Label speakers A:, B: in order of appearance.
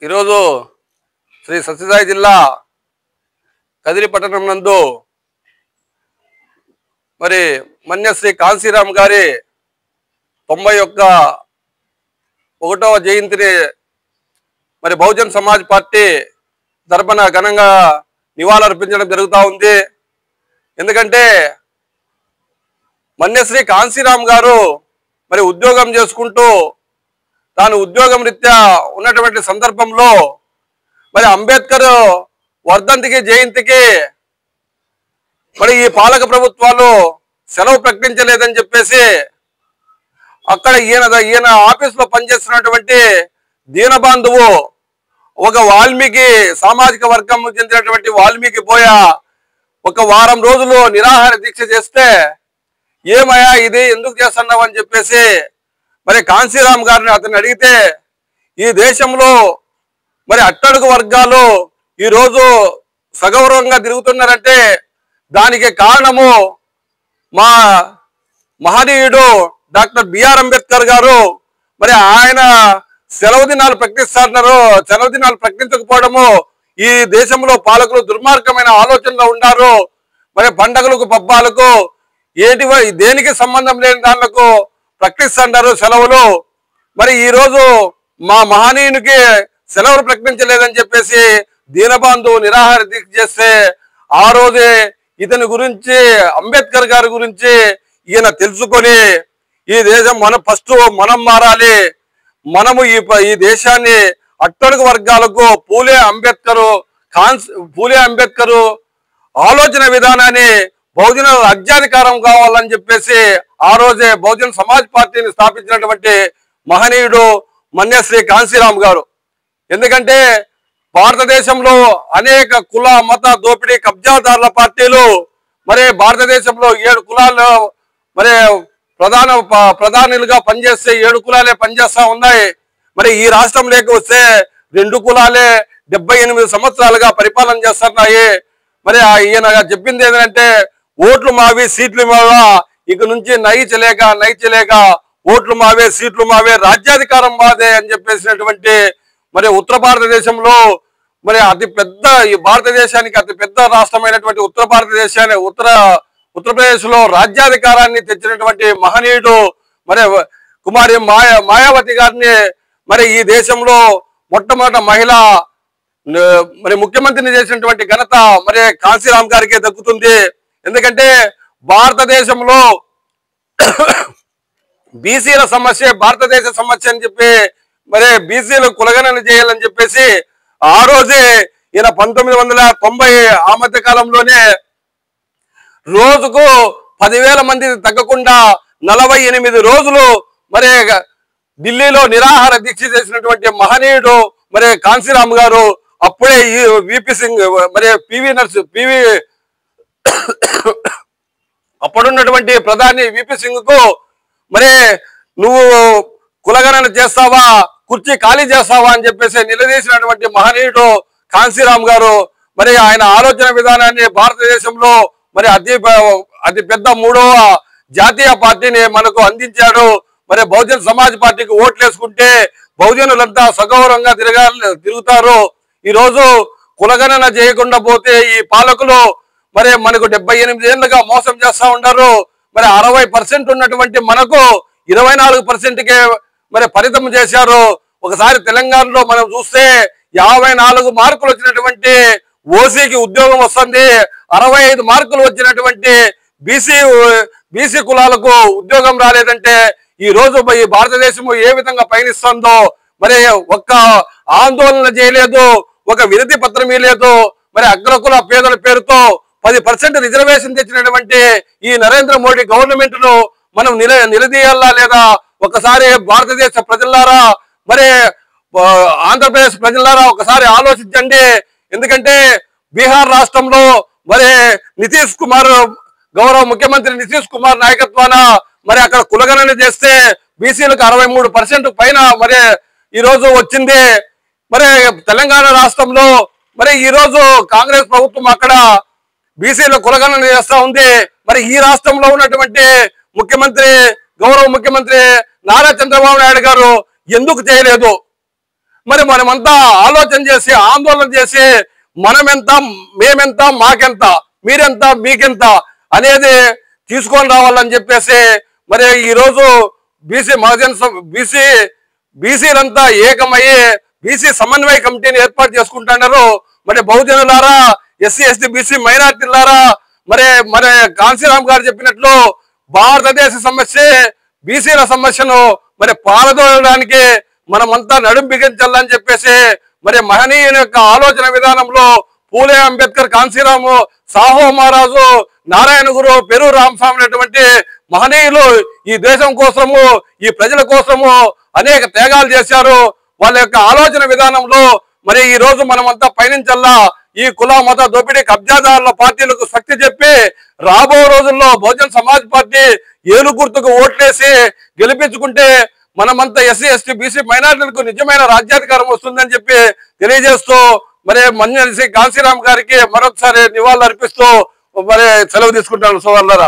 A: ఈరోజు శ్రీ సత్యసాయి జిల్లా కదిరి పట్టణం నందు మరి మన్యశ్రీ కాంశీరామ్ గారి 91వ జయంతిని మరి బహుజన్ సమాజ్ పార్టీ తరపున ఘనంగా నివాళులర్పించడం జరుగుతూ ఉంది. ఎందుకంటే మన్యశ్రీ కాంశీరామ్ గారు మరి ఉద్యోగం చేసుకుంటూ తాను ఉద్యోగం రీత్యా ఉన్నటువంటి సందర్భంలో మరి అంబేద్కర్ వర్ధంతికి జయంతికి మరి ఈ పాలక ప్రభుత్వాలు సెలవు ప్రకటించలేదని చెప్పేసి అక్కడ ఈయన ఆఫీసులో పనిచేస్తున్నటువంటి దీనబంధువు ఒక వాల్మీకి సామాజిక వర్గం చెందినటువంటి వాల్మీకి పోయ ఒక వారం రోజులు నిరాహార దీక్ష చేస్తే ఏమయ్యా ఇది ఎందుకు చేస్తున్నావు అని చెప్పేసి మరి కాంశీరామ్ గారిని అతన్ని అడిగితే ఈ దేశంలో మరి అట్టడుగు వర్గాలు ఈరోజు సగౌరవంగా తిరుగుతున్నారంటే దానికి కారణము మా మహనీయుడు డాక్టర్ బిఆర్ అంబేద్కర్ గారు. మరి ఆయన సెలవు దినాలు ప్రకటిస్తున్నారు. సెలవు దినాలు ప్రకటించకపోవడము ఈ దేశంలో పాలకులు దుర్మార్గమైన ఆలోచనలో ఉన్నారు. మరి పండగలకు పబ్బాలకు దేనికి సంబంధం లేని దానిలకు ప్రకటిస్తున్నారు సెలవులు. మరి ఈరోజు మా మహనీయునికి సెలవులు ప్రకటించలేదని చెప్పేసి దీనబంధు నిరాహార దీక్ష చేస్తే ఆ రోజే ఇతని గురించి అంబేద్కర్ గారి గురించి ఈయన తెలుసుకొని ఈ దేశం మనం మారాలి, మనము ఈ దేశాన్ని అట్టడుగు వర్గాలకు పూలే అంబేద్కర్ ఆలోచన విధానాన్ని బహుజన రాజ్యాధికారం కావాలని చెప్పేసి ఆ రోజే బహుజన సమాజ్ పార్టీని స్థాపించినటువంటి మహనీయుడు మన్యశ్రీ కాంశీరామ్ గారు. ఎందుకంటే భారతదేశంలో అనేక కుల మత దోపిడీ కబ్జాదారుల పార్టీలు మరి భారతదేశంలో 7 కులాలు మరి ప్రధానులుగా పనిచేస్తే 7 కులాలే పనిచేస్తా ఉన్నాయి. మరి ఈ రాష్ట్రంలోకి వస్తే 2 కులాలే 78 సంవత్సరాలుగా పరిపాలన చేస్తున్నాయి. మరి ఈయన చెప్పింది ఏంటంటే ఓట్లు మావి సీట్లు మావా, ఇక నుంచి నై చలేక ఓట్లు మావే సీట్లు మావే రాజ్యాధికారం మాదే అని చెప్పేసినటువంటి మరి ఉత్తర భారతదేశంలో మరి ఈ భారతదేశానికి అతి పెద్ద రాష్ట్రమైనటువంటి ఉత్తరప్రదేశ్ లో రాజ్యాధికారాన్ని తెచ్చినటువంటి మహనీయుడు మరి కుమారి మాయావతి గారిని మరి ఈ దేశంలో మొట్టమొదటి మహిళ మరి ముఖ్యమంత్రిని చేసినటువంటి ఘనత మరి కాంశీరామ్ గారికే దక్కుతుంది. ఎందుకంటే భారతదేశంలో బీసీల సమస్య భారతదేశ సమస్య అని చెప్పి మరి బీసీలు కులగణన చేయాలని చెప్పేసి ఆ రోజే ఈయన 1990 ఆ మధ్య కాలంలోనే రోజుకు 10,000 మంది తగ్గకుండా 48 రోజులు మరి ఢిల్లీలో నిరాహార దీక్ష చేసినటువంటి మహనీయుడు మరి కాంశీరామ్ గారు. అప్పుడే ఈ విపి సింగ్ మరి పివి అప్పుడున్నటువంటి ప్రధాని విపి సింగ్ కు మరి నువ్వు కులగణన చేస్తావా, కుర్చీ ఖాళీ చేస్తావా అని చెప్పేసి నిలదీసినటువంటి మహనీయుడు కాంశీరామ్ గారు. మరి ఆయన ఆలోచన విధానాన్ని భారతదేశంలో మరి అతి పెద్ద 3వ జాతీయ పార్టీని మనకు అందించాడు. మరి బహుజన్ సమాజ్ పార్టీకి ఓట్లు వేసుకుంటే బహుజనులంతా సగౌరవంగా తిరుగుతారు. ఈరోజు కులగణన చేయకుండా పోతే ఈ పాలకులు మరి మనకు 78 ఏళ్ళుగా మోసం చేస్తా ఉన్నారు. మరి 60% ఉన్నటువంటి మనకు 24%కే మరి పరితం చేశారు. ఒకసారి తెలంగాణలో మనం చూస్తే 54 మార్కులు వచ్చినటువంటి ఓసీకి ఉద్యోగం వస్తుంది, 65 మార్కులు వచ్చినటువంటి బీసీ కులాలకు ఉద్యోగం రాలేదంటే ఈ రోజు ఈ భారతదేశం ఏ విధంగా పయనిస్తుందో మరి ఒక్క ఆందోళన చేయలేదు, ఒక వినతి పత్రం ఇవ్వలేదు. మరి అగ్రకుల పేదల పేరుతో 10% రిజర్వేషన్ తెచ్చినటువంటి ఈ నరేంద్ర మోడీ గవర్నమెంట్ ను మనం నిలదీయాలా లేదా? ఒకసారి భారతదేశ ప్రజలారా మరి ఆంధ్రప్రదేశ్ ప్రజలారా ఒకసారి ఆలోచించండి. ఎందుకంటే బీహార్ రాష్ట్రంలో మరి గౌరవ ముఖ్యమంత్రి నితీష్ కుమార్ నాయకత్వాన మరి అక్కడ కులగణన చేస్తే బీసీలకు 63% పైన మరి ఈ రోజు వచ్చింది. మరి తెలంగాణ రాష్ట్రంలో మరి ఈ రోజు కాంగ్రెస్ ప్రభుత్వం అక్కడ బీసీల కులగణన చేస్తా ఉంది. మరి ఈ రాష్ట్రంలో ఉన్నటువంటి ముఖ్యమంత్రి గౌరవ ముఖ్యమంత్రి నారా చంద్రబాబు నాయుడు గారు ఎందుకు చేయలేదు? మరి మనమంతా ఆలోచన చేసి ఆందోళన చేసి మనమెంత, మేమెంత, మాకెంత, మీరెంత, మీకెంత అనేది తీసుకొని రావాలని చెప్పేసి మరి ఈరోజు బీసీలంతా ఏకమయ్యి బీసీ సమన్వయ కమిటీని ఏర్పాటు చేసుకుంటున్నారు. మరి బహుజనులారా, ఎస్సీ ఎస్టీ బీసీ మైనార్టీలారా, మరి కాంశీరామ్ గారు చెప్పినట్లు భారతదేశ సమస్య బీసీల సమస్యను మరి పారదోలడానికి మనమంతా నడుం బిగించాలని చెప్పేసి మరి మహనీయుని యొక్క ఆలోచన విధానంలో పూలే అంబేద్కర్, కాంశీరాము, సాహో మహారాజు, నారాయణ గురు, పెరు రామస్వామి అనేటువంటి మహనీయులు ఈ దేశం కోసము, ఈ ప్రజల కోసము అనేక త్యాగాలు చేశారు. వాళ్ళ యొక్క ఆలోచన విధానంలో మరి ఈ రోజు మనమంతా పయనించల్లా. ఈ కుల మత దోపిడీ కబ్జాదారుల పార్టీలకు శక్తి చెప్పి రాబో రోజుల్లో బహుజన్ సమాజ్ పార్టీ ఏలు గుర్తుకు ఓట్లేసి గెలిపించుకుంటే మనమంతా ఎస్సీ ఎస్టీ బీసీ మైనార్టీలకు నిజమైన రాజ్యాధికారం వస్తుందని చెప్పి తెలియజేస్తూ మరి మన్యసి కాంశీరామ్ గారికి మరొకసారి నివాళులు అర్పిస్తూ మరి సెలవు తీసుకుంటాను సోదరులారా.